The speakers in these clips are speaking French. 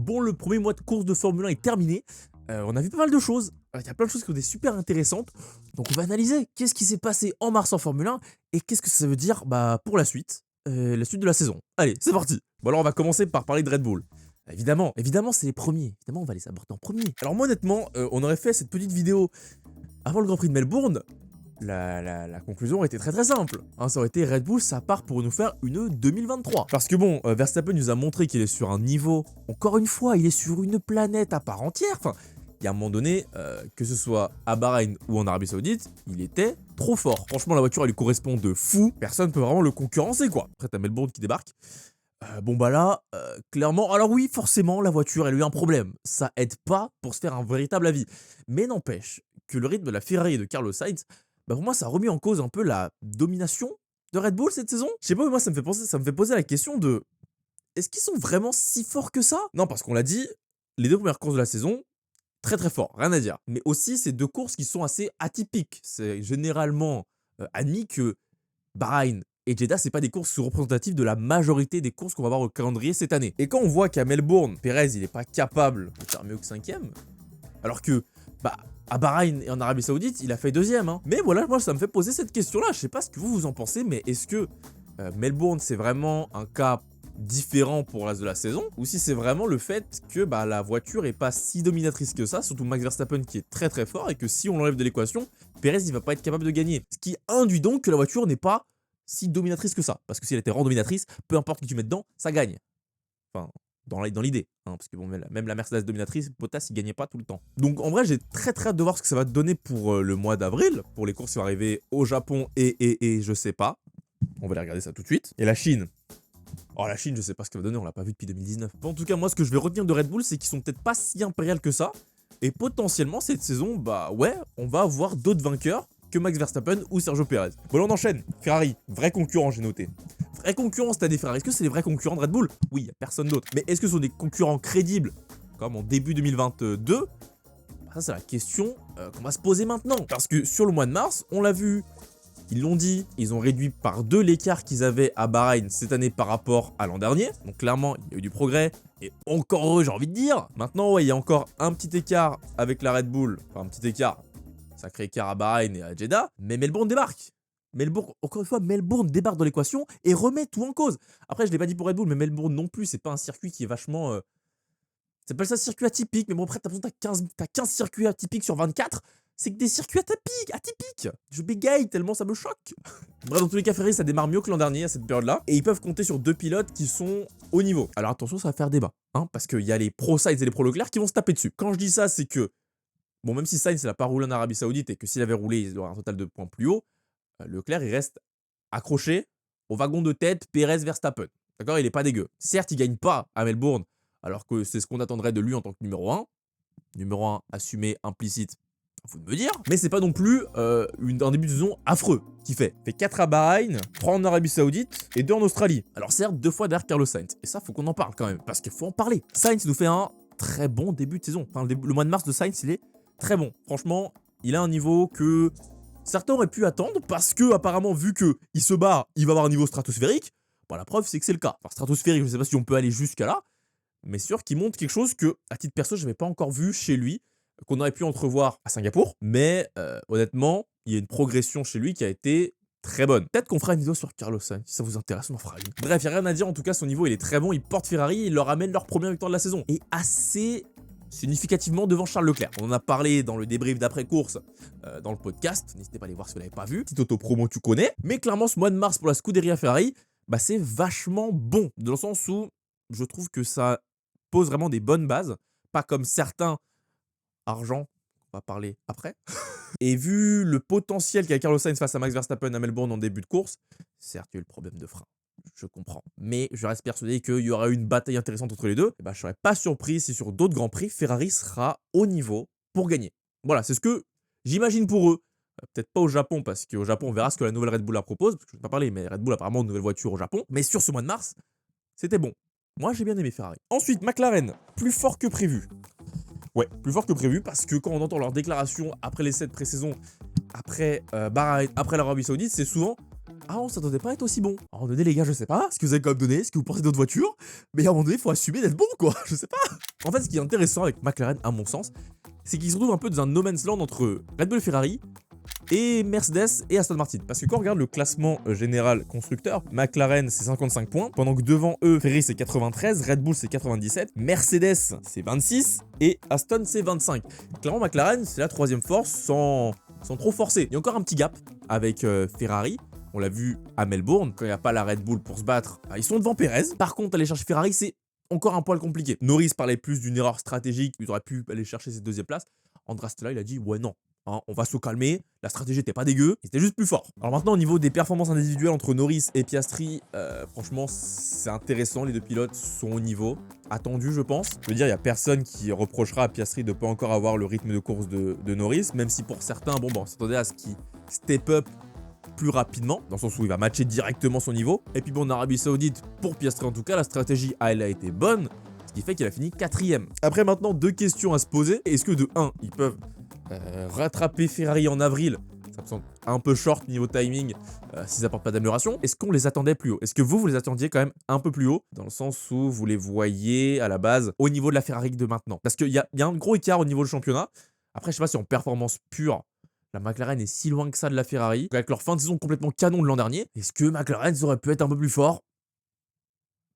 Bon, le premier mois de course de Formule 1 est terminé. On a vu pas mal de choses. Il y a plein de choses qui ont été super intéressantes. Donc on va analyser qu'est-ce qui s'est passé en mars en Formule 1 et qu'est-ce que ça veut dire pour la suite de la saison. Allez, c'est parti. Bon alors on va commencer par parler de Red Bull. Évidemment c'est les premiers. Évidemment on va les aborder en premier. Alors moi honnêtement, on aurait fait cette petite vidéo avant le Grand Prix de Melbourne. La conclusion aurait été très simple. Ça aurait été Red Bull, ça part pour nous faire une 2023. Parce que bon, Verstappen nous a montré qu'il est sur un niveau, encore une fois, il est sur une planète à part entière. Enfin, il y a un moment donné, que ce soit à Bahreïn ou en Arabie Saoudite, il était trop fort. Franchement, la voiture, elle lui correspond de fou. Personne ne peut vraiment le concurrencer, quoi. Après, t'as Melbourne qui débarque. Clairement, alors oui, forcément, la voiture, elle a eu un problème. Ça aide pas pour se faire un véritable avis. Mais n'empêche que le rythme de la Ferrari et de Carlos Sainz, pour moi, ça a remis en cause un peu la domination de Red Bull cette saison. Je sais pas, mais moi, ça me fait poser la question de est-ce qu'ils sont vraiment si forts que ça? Non, parce qu'on l'a dit, les deux premières courses de la saison, très forts, rien à dire. Mais aussi, c'est deux courses qui sont assez atypiques. C'est généralement admis que Bahreïn et Jeddah, c'est pas des courses représentatives de la majorité des courses qu'on va voir au calendrier cette année. Et quand on voit qu'à Melbourne, Perez, il est pas capable de faire mieux que 5ème, alors que, à Bahreïn et en Arabie Saoudite, il a fait 2ème. Mais voilà, moi, ça me fait poser cette question-là. Je sais pas ce que vous en pensez, mais est-ce que Melbourne, c'est vraiment un cas différent pour le reste de la saison, ou si c'est vraiment le fait que la voiture est pas si dominatrice que ça, surtout Max Verstappen qui est très fort, et que si on l'enlève de l'équation, Perez il va pas être capable de gagner. Ce qui induit donc que la voiture n'est pas si dominatrice que ça, parce que si elle était vraiment dominatrice, peu importe qui tu mets dedans, ça gagne. Enfin, dans l'idée, parce que bon, même la Mercedes dominatrice, Bottas il gagnait pas tout le temps. Donc en vrai, j'ai très hâte de voir ce que ça va donner pour le mois d'avril, pour les courses qui vont arriver au Japon et je sais pas. On va aller regarder ça tout de suite. Et la Chine. Oh, la Chine, je sais pas ce qu'elle va donner, on l'a pas vu depuis 2019. Bon, en tout cas, moi, ce que je vais retenir de Red Bull, c'est qu'ils sont peut-être pas si impériales que ça. Et potentiellement, cette saison, on va avoir d'autres vainqueurs que Max Verstappen ou Sergio Perez. Bon, on enchaîne. Ferrari, vrai concurrent, j'ai noté. Vrai concurrent cette année, Ferrari. Est-ce que c'est les vrais concurrents de Red Bull? Oui, il n'y a personne d'autre. Mais est-ce que ce sont des concurrents crédibles, comme en début 2022? Ça, c'est la question qu'on va se poser maintenant. Parce que sur le mois de mars, on l'a vu. Ils l'ont dit, ils ont réduit par 2 l'écart qu'ils avaient à Bahreïn cette année par rapport à l'an dernier. Donc clairement, il y a eu du progrès. Et encore heureux, j'ai envie de dire. Maintenant, ouais, il y a encore un petit écart avec la Red Bull. Enfin, un petit écart. Sacré écart à Bahreïn et à Jeddah. Mais Melbourne débarque. Encore une fois, Melbourne débarque dans l'équation et remet tout en cause. Après, je ne l'ai pas dit pour Red Bull, mais Melbourne non plus, c'est pas un circuit qui est vachement... Ça s'appelle ça circuit atypique, mais bon, après, t'as 15 circuits atypiques sur 24. C'est que des circuits atypiques. Je bégaye tellement ça me choque. Bref, dans tous les cas, Ferrari, ça démarre mieux que l'an dernier à cette période-là. Et ils peuvent compter sur 2 pilotes qui sont au niveau. Alors attention, ça va faire débat. Parce qu'il y a les pro Sainz et les pro Leclerc qui vont se taper dessus. Quand je dis ça, c'est que, bon, même si Sainz n'a pas roulé en Arabie Saoudite et que s'il avait roulé, il aurait un total de points plus haut, Leclerc, il reste accroché au wagon de tête Perez-Verstappen. D'accord? Il est pas dégueu. Certes, il gagne pas à Melbourne, alors que c'est ce qu'on attendrait de lui en tant que numéro 1. Numéro 1 assumé, implicite, faut me dire. Mais c'est pas non plus un début de saison affreux qu'il fait. Il fait 4 à Bahreïn, 3 en Arabie Saoudite et 2 en Australie. Alors certes, 2 fois derrière Carlos Sainz. Et ça, faut qu'on en parle quand même, parce qu'il faut en parler. Sainz nous fait un très bon début de saison. Enfin, le mois de mars de Sainz, il est très bon. Franchement, il a un niveau que certains auraient pu attendre, parce que apparemment, vu qu'il se bat, il va avoir un niveau stratosphérique. La preuve, c'est que c'est le cas. Enfin, stratosphérique, je sais pas si on peut aller jusqu'à là, mais sûr qu'il montre quelque chose que, à titre perso, je n'avais pas encore vu chez lui, qu'on aurait pu entrevoir à Singapour, mais honnêtement, il y a une progression chez lui qui a été très bonne. Peut-être qu'on fera une vidéo sur Carlos Sainz, si ça vous intéresse, on en fera une. Bref, il n'y a rien à dire, en tout cas, son niveau, il est très bon, il porte Ferrari, il leur amène leur première victoire de la saison. Et assez significativement devant Charles Leclerc. On en a parlé dans le débrief d'après-course, dans le podcast, n'hésitez pas à aller voir si vous ne l'avez pas vu. Petite auto-promo, tu connais. Mais clairement, ce mois de mars pour la Scuderia Ferrari, c'est vachement bon, dans le sens où je trouve que ça pose vraiment des bonnes bases, pas comme certains argent, on va parler après. Et vu le potentiel qu'a Carlos Sainz face à Max Verstappen à Melbourne en début de course, certes, il y a eu le problème de frein, je comprends. Mais je reste persuadé qu'il y aura une bataille intéressante entre les deux. Et je ne serais pas surpris si sur d'autres Grands Prix, Ferrari sera au niveau pour gagner. Voilà, c'est ce que j'imagine pour eux. Peut-être pas au Japon, parce qu'au Japon, on verra ce que la nouvelle Red Bull leur propose, parce que je ne vais pas parler, mais Red Bull a apparemment une nouvelle voiture au Japon. Mais sur ce mois de mars, c'était bon. Moi, j'ai bien aimé Ferrari. Ensuite, McLaren, plus fort que prévu. Ouais, plus fort que prévu, parce que quand on entend leurs déclarations après les 7 pré-saisons, après Bahreïn, après l'Arabie Saoudite, c'est souvent ah, on s'attendait pas à être aussi bon. À un moment donné, les gars, je sais pas ce que vous avez quand même donné, ce que vous pensez d'autres voitures, mais à un moment donné, il faut assumer d'être bon, quoi. Je sais pas. En fait, ce qui est intéressant avec McLaren, à mon sens, c'est qu'ils se retrouvent un peu dans un no man's land entre Red Bull et Ferrari, et Mercedes et Aston Martin. Parce que quand on regarde le classement général constructeur, McLaren c'est 55 points, pendant que devant eux, Ferrari c'est 93, Red Bull c'est 97, Mercedes c'est 26 et Aston c'est 25. Clairement McLaren c'est la troisième force sans trop forcer. Il y a encore un petit gap avec Ferrari. On l'a vu à Melbourne, quand il n'y a pas la Red Bull pour se battre, bah, ils sont devant Perez. Par contre, aller chercher Ferrari, c'est encore un poil compliqué. Norris parlait plus d'une erreur stratégique, il aurait pu aller chercher cette deuxième place. Andrea Stella, il a dit ouais non, hein, on va se calmer, la stratégie était pas dégueu, c'était juste plus fort. Alors maintenant au niveau des performances individuelles entre Norris et Piastri, franchement c'est intéressant, les deux pilotes sont au niveau, attendu je pense. Je veux dire, il n'y a personne qui reprochera à Piastri de pas encore avoir le rythme de course de Norris, même si pour certains, bon, on s'attendait à ce qu'il step up plus rapidement, dans le sens où il va matcher directement son niveau. Et puis bon, en Arabie Saoudite, pour Piastri en tout cas, la stratégie elle a été bonne, ce qui fait qu'il a fini 4ème. Après maintenant, deux questions à se poser. Est-ce que de 1, ils peuvent rattraper Ferrari en avril? Ça me semble un peu short niveau timing s'ils apportent pas d'amélioration. Est-ce qu'on les attendait plus haut? Est-ce que vous les attendiez quand même un peu plus haut? Dans le sens où vous les voyez à la base au niveau de la Ferrari de maintenant. Parce qu'il y a un gros écart au niveau du championnat. Après, je sais pas si en performance pure, la McLaren est si loin que ça de la Ferrari. Avec leur fin de saison complètement canon de l'an dernier, est-ce que McLaren aurait pu être un peu plus fort?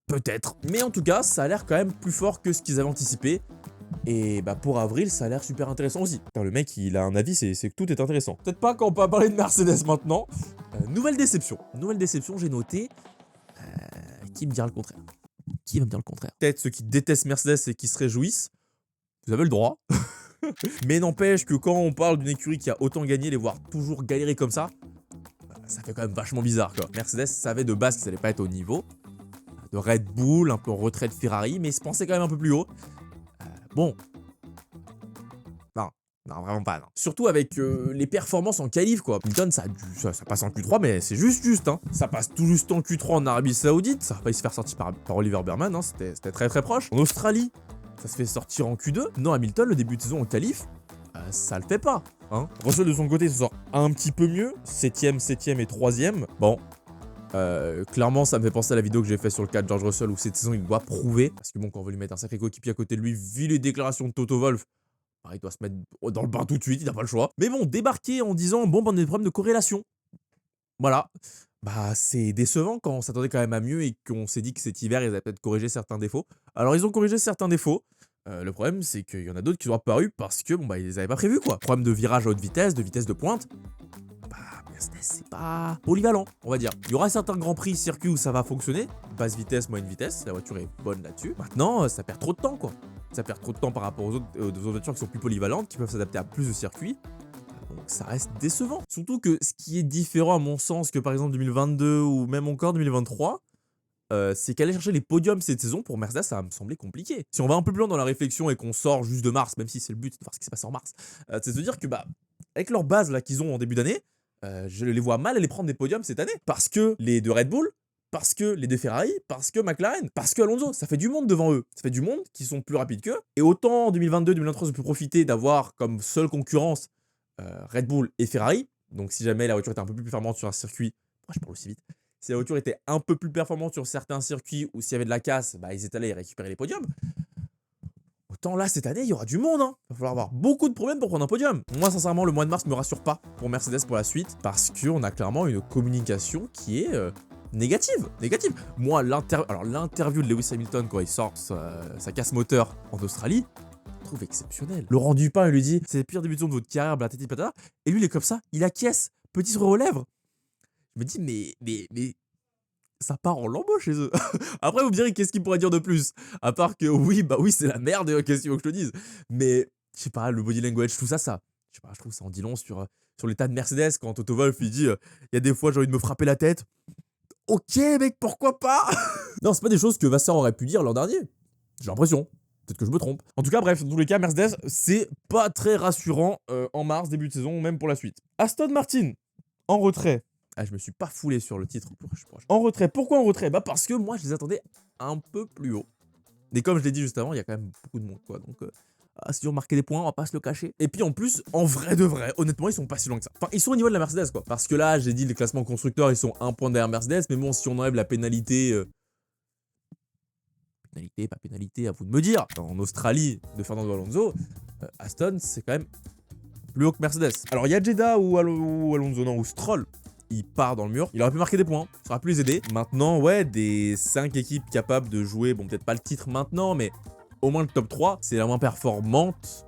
Peut-être. Mais en tout cas, ça a l'air quand même plus fort que ce qu'ils avaient anticipé. Et bah pour avril, ça a l'air super intéressant aussi. Putain, le mec, il a un avis, c'est que tout est intéressant. Peut-être pas quand on peut parler de Mercedes maintenant. Nouvelle déception. Nouvelle déception, j'ai noté. Qui me dira le contraire? Qui va me dire le contraire? Peut-être ceux qui détestent Mercedes et qui se réjouissent. Vous avez le droit. Mais n'empêche que quand on parle d'une écurie qui a autant gagné, les voir toujours galérer comme ça, ça fait quand même vachement bizarre, quoi. Mercedes savait de base qu'ils allaient pas être au niveau de Red Bull, un peu en retrait de Ferrari, mais ils se pensaient quand même un peu plus haut. Bon. Non, vraiment pas, non. Surtout avec les performances en qualif, quoi. Hamilton, ça passe en Q3, mais c'est juste, hein. Ça passe tout juste en Q3 en Arabie Saoudite, ça va pas se faire sortir par Oliver Berman, hein. C'était très très proche. En Australie, ça se fait sortir en Q2. Non, Hamilton, le début de saison en qualif, ça le fait pas, hein. Russell, de son côté, se sort un petit peu mieux. 7ème et 3ème. Bon. Clairement, ça me fait penser à la vidéo que j'ai fait sur le cas de George Russell où cette saison il doit prouver. Parce que bon, quand on veut lui mettre un sacré coéquipier à côté de lui, vu les déclarations de Toto Wolff, il doit se mettre dans le bain tout de suite, il n'a pas le choix. Mais bon, débarquer en disant bon, on a des problèmes de corrélation. Voilà. Bah, c'est décevant quand on s'attendait quand même à mieux et qu'on s'est dit que cet hiver, ils allaient peut-être corriger certains défauts. Alors, ils ont corrigé certains défauts. Le problème, c'est qu'il y en a d'autres qui sont apparus parce que, bon, bah, ils les avaient pas prévus, quoi. Problème de virage à haute vitesse, de vitesse de pointe. Bah, Mercedes, c'est pas polyvalent, on va dire. Il y aura certains grands prix circuits où ça va fonctionner. Basse vitesse, moyenne vitesse, la voiture est bonne là-dessus. Maintenant, ça perd trop de temps, quoi. Ça perd trop de temps par rapport aux autres voitures qui sont plus polyvalentes, qui peuvent s'adapter à plus de circuits. Donc ça reste décevant. Surtout que ce qui est différent à mon sens que par exemple 2022 ou même encore 2023, c'est qu'aller chercher les podiums cette saison pour Mercedes, ça va me sembler compliqué. Si on va un peu plus loin dans la réflexion et qu'on sort juste de Mars, même si c'est le but de voir ce qui s'est passé en Mars, c'est de se dire que bah, avec leur base là qu'ils ont en début d'année, je les vois mal aller prendre des podiums cette année. Parce que les deux Red Bull, parce que les deux Ferrari, parce que McLaren, parce que Alonso, ça fait du monde devant eux. Ça fait du monde qui sont plus rapides qu'eux. Et autant en 2022-2023, on peut profiter d'avoir comme seule concurrence Red Bull et Ferrari. Donc si jamais la voiture était un peu plus performante sur un circuit, pourquoi je parle aussi vite? Si la voiture était un peu plus performante sur certains circuits ou s'il y avait de la casse, bah, ils étaient allés récupérer les podiums. Autant là, cette année, il y aura du monde, hein. Il va falloir avoir beaucoup de problèmes pour prendre un podium. Moi, sincèrement, le mois de mars me rassure pas pour Mercedes pour la suite parce qu'on a clairement une communication qui est négative. Moi, l'interview de Lewis Hamilton quand il sort sa casse moteur en Australie, je trouve exceptionnel. Laurent Dupin, il lui dit c'est le pire début de saison de votre carrière, blablabla, patata. Et lui, il est comme ça, il acquiesce, petit sourire aux lèvres. Je me dis, mais ça part en lambeau chez eux. Après, vous me direz, qu'est-ce qu'il pourrait dire de plus? À part que oui, bah oui, c'est la merde, qu'est-ce qu'il faut que je te dise? Mais, je sais pas, le body language, tout ça, je sais pas, je trouve ça en dit long sur l'état de Mercedes quand Toto Wolff lui dit, il y a des fois, j'ai envie de me frapper la tête. Ok, mec, pourquoi pas? Non, c'est pas des choses que Vasseur aurait pu dire l'an dernier. J'ai l'impression. Peut-être que je me trompe. En tout cas, bref, dans tous les cas, Mercedes, c'est pas très rassurant en mars, début de saison, ou même pour la suite. Aston Martin, en retrait. Ah, je me suis pas foulé sur le titre. En retrait. Pourquoi en retrait? Bah parce que moi, je les attendais un peu plus haut. Mais comme je l'ai dit juste avant, il y a quand même beaucoup de monde, quoi. Donc, c'est dur de marquer des points, on va pas se le cacher. Et puis en plus, en vrai de vrai, honnêtement, ils sont pas si loin que ça. Enfin, ils sont au niveau de la Mercedes, quoi. Parce que là, j'ai dit, les classements constructeurs, ils sont un point derrière Mercedes, mais bon, si on enlève la pénalité... pénalité, pas pénalité, à vous de me dire. En Australie, de Fernando Alonso, Aston, c'est quand même plus haut que Mercedes. Alors, il y a Jeddah ou Alonso, non, ou Stroll. Il part dans le mur, il aurait pu marquer des points, ça aurait pu les aider. Maintenant, ouais, des 5 équipes capables de jouer, bon, peut-être pas le titre maintenant, mais au moins le top 3, c'est la moins performante.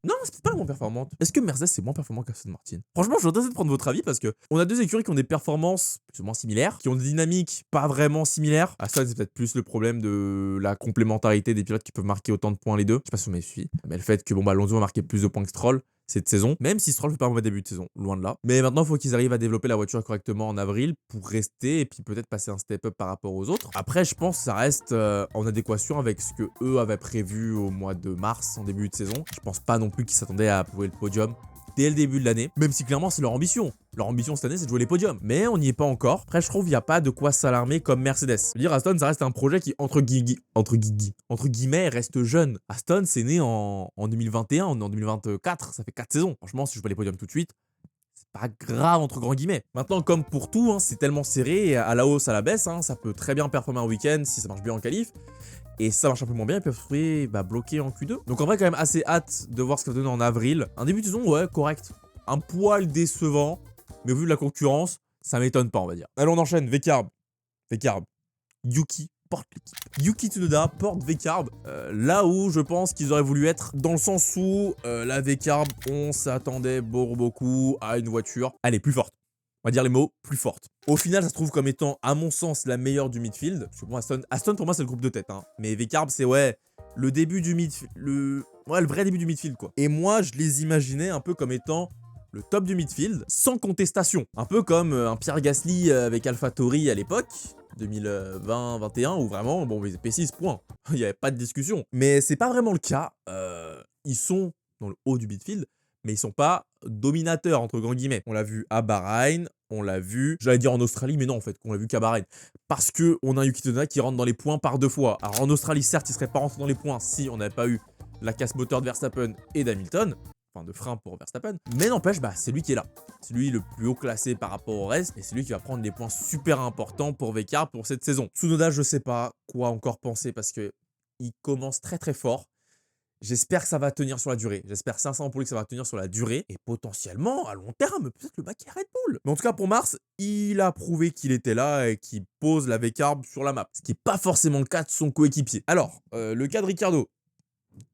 Non, c'est peut-être pas la moins performante. Est-ce que Mercedes c'est moins performant qu'Aston Martin? Franchement, je voudrais essayer de prendre votre avis parce que on a deux écuries qui ont des performances plus ou moins similaires, qui ont des dynamiques pas vraiment similaires. Aston, c'est peut-être plus le problème de la complémentarité des pilotes qui peuvent marquer autant de points les deux. Je sais pas si vous m'avez suivi, mais le fait que bon bah Alonso a marqué plus de points que Stroll cette saison, même si Stroll fait pas un mauvais début de saison, loin de là. Mais maintenant, il faut qu'ils arrivent à développer la voiture correctement en avril pour rester et puis peut-être passer un step-up par rapport aux autres. Après, je pense que ça reste en adéquation avec ce que eux avaient prévu au mois de mars, en début de saison. Je pense pas non plus qu'ils s'attendaient à jouer le podium dès le début de l'année, même si clairement c'est leur ambition. Leur ambition cette année, c'est de jouer les podiums. Mais on n'y est pas encore. Après, je trouve qu'il n'y a pas de quoi s'alarmer comme Mercedes. Je veux dire, Aston, ça reste un projet qui, entre guillemets, reste jeune. Aston, c'est né en 2021, on est en 2024, ça fait 4 saisons. Franchement, si je joue pas les podiums tout de suite, c'est pas grave, entre grands guillemets. Maintenant, comme pour tout, hein, c'est tellement serré, à la hausse, à la baisse, hein, ça peut très bien performer un week-end si ça marche bien en qualif. Et ça marche un peu moins bien, ils peuvent se retrouver bloqués en Q2. Donc en vrai, quand même assez hâte de voir ce que ça va donner en avril. Un début de saison, ouais, correct. Un poil décevant, mais au vu de la concurrence, ça m'étonne pas, on va dire. Allez, on enchaîne. Vcarb. Yuki porte l'équipe. Yuki Tsunoda porte Vcarb, là où je pense qu'ils auraient voulu être, dans le sens où la Vcarb, on s'attendait beaucoup à une voiture, elle est plus forte. On va dire les mots, plus forte. Au final, ça se trouve comme étant, à mon sens, la meilleure du midfield. Parce que bon, Aston pour moi, c'est le groupe de tête. Hein. Mais Vcarb, c'est ouais, le début du midfield. Le vrai début du midfield, quoi. Et moi, je les imaginais un peu comme étant le top du midfield, sans contestation. Un peu comme un Pierre Gasly avec AlphaTauri à l'époque, 2020-21, où vraiment, bon, ils P6, point. Il n'y avait pas de discussion. Mais c'est pas vraiment le cas. Ils sont dans le haut du midfield, mais ils sont pas dominateurs, entre grands guillemets. On l'a vu à Bahreïn, on l'a vu, j'allais dire en Australie, mais non en fait, qu'on l'a vu qu'à Bahreïn. Parce qu'on a un Yuki Tsunoda qui rentre dans les points par 2 fois. Alors en Australie, certes, il serait pas rentré dans les points si on n'avait pas eu la casse moteur de Verstappen et d'Hamilton, enfin de frein pour Verstappen, mais n'empêche, bah, c'est lui qui est là. C'est lui le plus haut classé par rapport au reste, et c'est lui qui va prendre des points super importants pour Vcarb pour cette saison. Tsunoda, je sais pas quoi encore penser, parce que il commence très fort. J'espère que ça va tenir sur la durée. J'espère sincèrement pour lui que ça va tenir sur la durée. Et potentiellement, à long terme, peut-être le bac est Red Bull. Mais en tout cas, pour Mars, il a prouvé qu'il était là et qu'il pose la Vcarb sur la map. Ce qui n'est pas forcément le cas de son coéquipier. Alors, le cas de Ricciardo,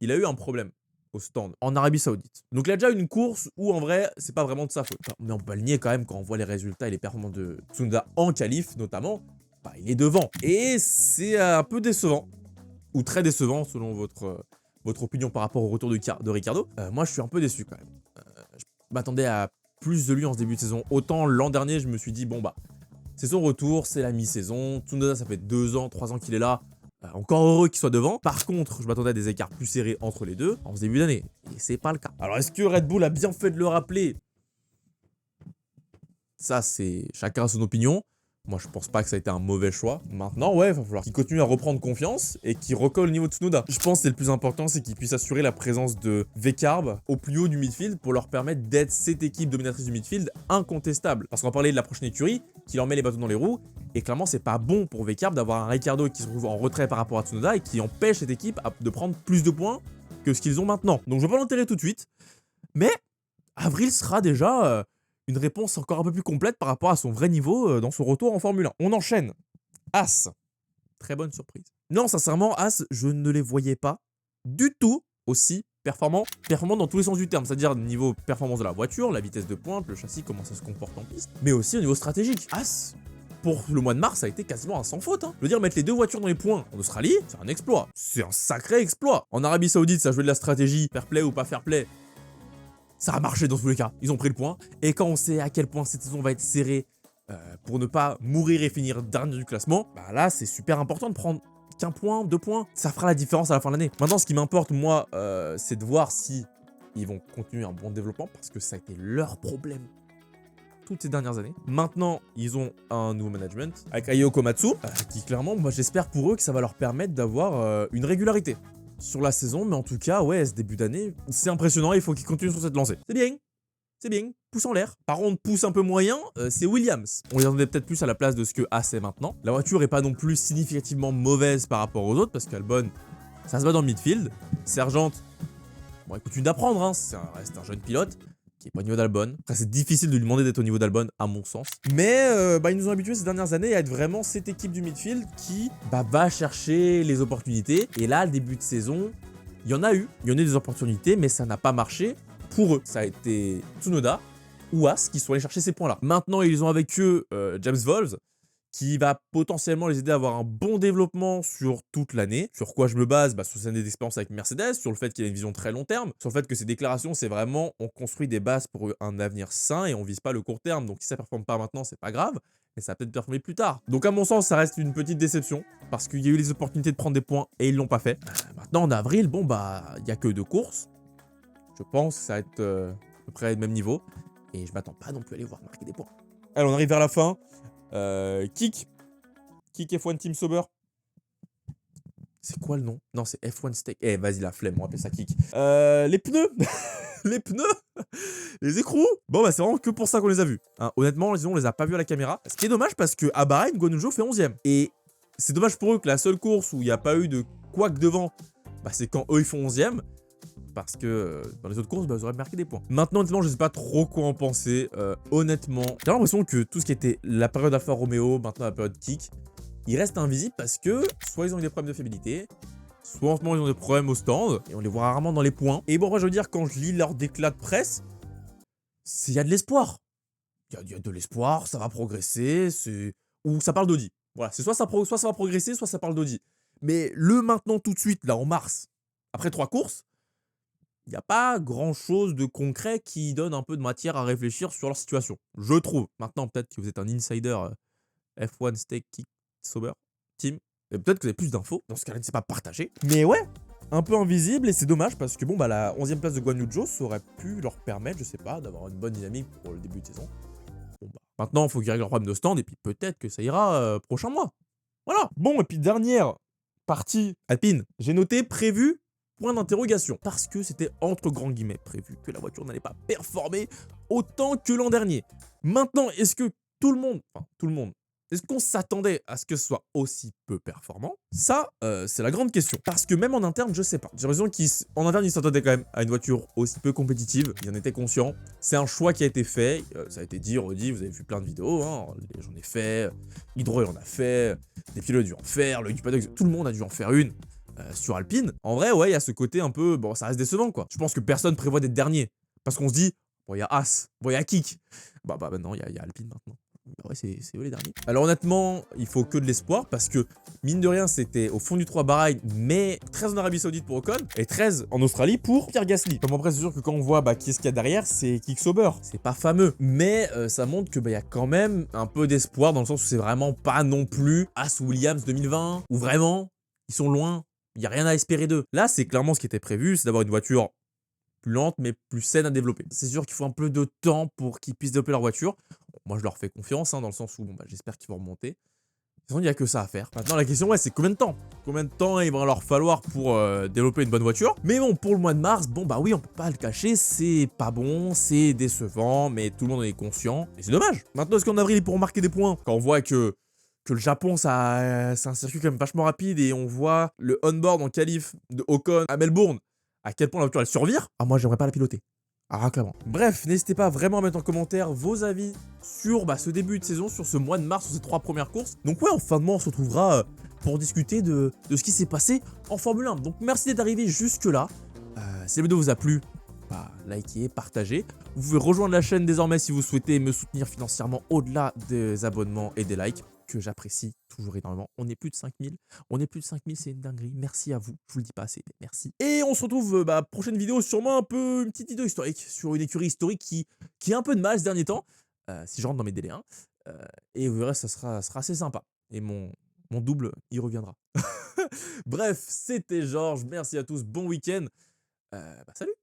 il a eu un problème au stand en Arabie Saoudite. Donc il a déjà eu une course où en vrai, c'est pas vraiment de sa faute. Enfin, mais on peut pas le nier quand même quand on voit les résultats et les performances de Tsunoda en qualif notamment. Bah, il est devant. Et c'est un peu décevant. Ou très décevant selon votre opinion par rapport au retour de Ricciardo. Moi, je suis un peu déçu quand même. Je m'attendais à plus de lui en ce début de saison. Autant l'an dernier, je me suis dit, bon bah, c'est son retour, c'est la mi-saison. Tsunoda, ça fait 2 ans, 3 ans qu'il est là. Encore heureux qu'il soit devant. Par contre, je m'attendais à des écarts plus serrés entre les deux en ce début d'année. Et c'est pas le cas. Alors, est-ce que Red Bull a bien fait de le rappeler? Ça, c'est chacun a son opinion. Moi, je pense pas que ça a été un mauvais choix. Maintenant, ouais, il va falloir qu'il continue à reprendre confiance et qu'il recolle au niveau de Tsunoda. Je pense que c'est le plus important, c'est qu'il puisse assurer la présence de Vcarb au plus haut du midfield pour leur permettre d'être cette équipe dominatrice du midfield incontestable. Parce qu'on va parler de la prochaine écurie, qui leur met les bâtons dans les roues. Et clairement, c'est pas bon pour Vcarb d'avoir un Ricciardo qui se trouve en retrait par rapport à Tsunoda et qui empêche cette équipe de prendre plus de points que ce qu'ils ont maintenant. Donc, je vais pas l'enterrer tout de suite. Mais avril sera déjà... une réponse encore un peu plus complète par rapport à son vrai niveau dans son retour en Formule 1. On enchaîne. As. Très bonne surprise. Non, sincèrement, As, je ne les voyais pas du tout aussi performants. Performants dans tous les sens du terme, c'est-à-dire niveau performance de la voiture, la vitesse de pointe, le châssis, comment ça se comporte en piste, mais aussi au niveau stratégique. As, pour le mois de mars, ça a été quasiment un sans faute. Hein. Je veux dire, mettre les 2 voitures dans les points en Australie, c'est un exploit. C'est un sacré exploit. En Arabie Saoudite, ça jouait de la stratégie, fair play ou pas fair play. Ça a marché dans tous les cas, ils ont pris le point. Et quand on sait à quel point cette saison va être serrée pour ne pas mourir et finir dernier du classement, bah là c'est super important de prendre qu'un point, 2 points. Ça fera la différence à la fin de l'année. Maintenant, ce qui m'importe, moi, c'est de voir si ils vont continuer un bon développement parce que ça a été leur problème toutes ces dernières années. Maintenant, ils ont un nouveau management avec Ayo Komatsu qui clairement, moi j'espère pour eux que ça va leur permettre d'avoir une régularité sur la saison, mais en tout cas, ouais, ce début d'année, c'est impressionnant, il faut qu'il continue sur cette lancée. C'est bien, pouce en l'air. Par contre, pouce un peu moyen, c'est Williams. On les attendait peut-être plus à la place de ce que Haas est maintenant. La voiture est pas non plus significativement mauvaise par rapport aux autres, parce qu'Albon, ça se bat dans le midfield. Sergent, bon, il continue d'apprendre, hein, reste un jeune pilote qui est pas au niveau d'Albon. Après, c'est difficile de lui demander d'être au niveau d'Albon, à mon sens. Mais ils nous ont habitués ces dernières années à être vraiment cette équipe du midfield qui va chercher les opportunités. Et là, le début de saison, il y en a eu des opportunités, mais ça n'a pas marché. Pour eux, ça a été Tsunoda ou Haas qui sont allés chercher ces points-là. Maintenant, ils ont avec eux James Wolves, qui va potentiellement les aider à avoir un bon développement sur toute l'année. Sur quoi je me base? Sur ses années d'expérience avec Mercedes, sur le fait qu'il a une vision très long terme, sur le fait que ses déclarations, c'est vraiment on construit des bases pour un avenir sain et on vise pas le court terme. Donc si ça performe pas maintenant, c'est pas grave, mais ça va peut-être performer plus tard. Donc à mon sens, ça reste une petite déception parce qu'il y a eu les opportunités de prendre des points et ils l'ont pas fait. Maintenant en avril, il y a que 2 courses. Je pense que ça va être à peu près le même niveau et je m'attends pas non plus à les voir marquer des points. Allez, on arrive vers la fin. Kick F1 Team Sauber. C'est quoi le nom? Non, c'est F1 Steak. Eh, vas-y, la flemme, on appelle ça Kick. Les pneus. Les pneus. Les écrous. Bon, c'est vraiment que pour ça qu'on les a vus. Hein, honnêtement, on les a pas vus à la caméra. Ce qui est dommage parce que à Bahreïn, Guanyu Zhou fait 11ème. Et c'est dommage pour eux que la seule course où il n'y a pas eu de couac devant, c'est quand eux ils font 11ème. Parce que dans les autres courses, ils auraient marqué des points. Maintenant, honnêtement, je sais pas trop quoi en penser. Honnêtement, j'ai l'impression que tout ce qui était la période Alfa Romeo, maintenant la période Kick, il reste invisible parce que soit ils ont eu des problèmes de fiabilité, soit en ce moment ils ont des problèmes au stand, et on les voit rarement dans les points. Et bon, moi je veux dire, quand je lis leur déclat de presse, il y a de l'espoir. Il y a de l'espoir, ça va progresser, ou ça parle d'Audi. Voilà, c'est soit ça va progresser, soit ça parle d'Audi. Mais le maintenant tout de suite, là en mars, après 3 courses, il n'y a pas grand-chose de concret qui donne un peu de matière à réfléchir sur leur situation. Je trouve. Maintenant, peut-être que vous êtes un insider F1 Steak Kick Sauber Team. Et peut-être que vous avez plus d'infos. Dans ce cas-là, ne s'est pas partagé. Mais ouais, un peu invisible et c'est dommage parce que la 11ème place de Guanyu Zhou, ça aurait pu leur permettre, je sais pas, d'avoir une bonne dynamique pour le début de saison. Maintenant, il faut qu'ils règlent leur problème de stand et puis peut-être que ça ira prochain mois. Voilà. Bon, et puis dernière partie Alpine. J'ai noté prévu point d'interrogation. Parce que c'était entre grands guillemets prévu que la voiture n'allait pas performer autant que l'an dernier. Maintenant, est-ce que tout le monde, est-ce qu'on s'attendait à ce que ce soit aussi peu performant? Ça, c'est la grande question. Parce que même en interne, je sais pas. J'ai l'impression qu'en interne, ils s'attendaient quand même à une voiture aussi peu compétitive. Ils en étaient conscients. C'est un choix qui a été fait. Ça a été dit, redit, vous avez vu plein de vidéos. Hein. J'en ai fait. Hydro, il en a fait. Des pilotes ont dû en faire. Le paddock, tout le monde a dû en faire une. Sur Alpine, en vrai, ouais, il y a ce côté un peu, ça reste décevant, quoi. Je pense que personne prévoit d'être dernier, parce qu'on se dit, il y a Haas, il y a Kick, maintenant, il y a Alpine maintenant. Ouais, c'est eux les derniers. Alors honnêtement, il faut que de l'espoir, parce que, mine de rien, c'était au fond du 3 Bahreïn, mais 13 en Arabie Saoudite pour Ocon, et 13 en Australie pour Pierre Gasly. Comme après, c'est sûr que quand on voit qui est-ce qu'il y a derrière, c'est Kick Sauber. C'est pas fameux, mais ça montre que il y a quand même un peu d'espoir, dans le sens où c'est vraiment pas non plus Haas ou Williams 2020, où vraiment, ils sont loin. Il n'y a rien à espérer d'eux. Là, c'est clairement ce qui était prévu, c'est d'avoir une voiture plus lente, mais plus saine à développer. C'est sûr qu'il faut un peu de temps pour qu'ils puissent développer leur voiture. Moi, je leur fais confiance, dans le sens où j'espère qu'ils vont remonter. De toute façon, il n'y a que ça à faire. Maintenant, la question, c'est combien de temps? Combien de temps il va leur falloir pour développer une bonne voiture? Mais bon, pour le mois de mars, oui, on peut pas le cacher, c'est pas bon, c'est décevant, mais tout le monde en est conscient. Et c'est dommage. Maintenant, est-ce qu'en avril, ils pourront marquer des points? Quand on voit que le Japon, c'est un circuit quand même vachement rapide et on voit le on-board en qualif de Ocon à Melbourne, à quel point la voiture elle survire. Ah, moi, j'aimerais pas la piloter. Ah, clairement. Bref, n'hésitez pas vraiment à mettre en commentaire vos avis sur ce début de saison, sur ce mois de mars, sur ces 3 premières courses. Donc ouais, en fin de mois, on se retrouvera pour discuter de ce qui s'est passé en Formule 1. Donc merci d'être arrivé jusque-là. Si la vidéo vous a plu, likez, partagez. Vous pouvez rejoindre la chaîne désormais si vous souhaitez me soutenir financièrement au-delà des abonnements et des likes, que j'apprécie toujours énormément. On est plus de 5000. On est plus de 5000, c'est une dinguerie. Merci à vous. Je vous le dis pas assez, mais merci. Et on se retrouve prochaine vidéo, sûrement une petite vidéo historique sur une écurie historique qui a un peu de mal ces derniers temps, si je rentre dans mes délais. Et vous verrez, ça sera assez sympa. Et mon double, il reviendra. Bref, c'était Georges. Merci à tous. Bon week-end. Salut.